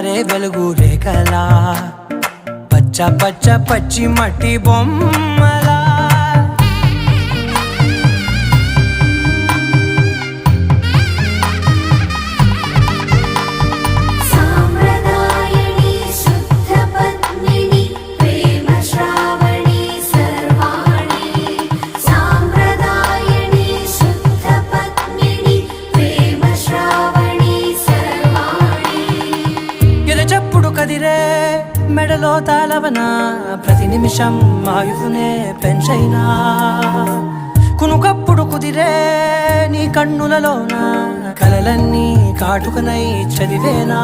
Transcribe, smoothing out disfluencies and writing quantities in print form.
పారే వెలుగు రేఖలా పచ్చ పచ్చ పచ్చి మట్టి బొమ్మలా కదిరే మెడలో తాళవన ప్రతి నిమిషం ఆయుధునే పెంచైనా కునుకప్పుడు కుదిరే నీ కన్నులలోన కలలన్నీ కాటుకనై చదివేనా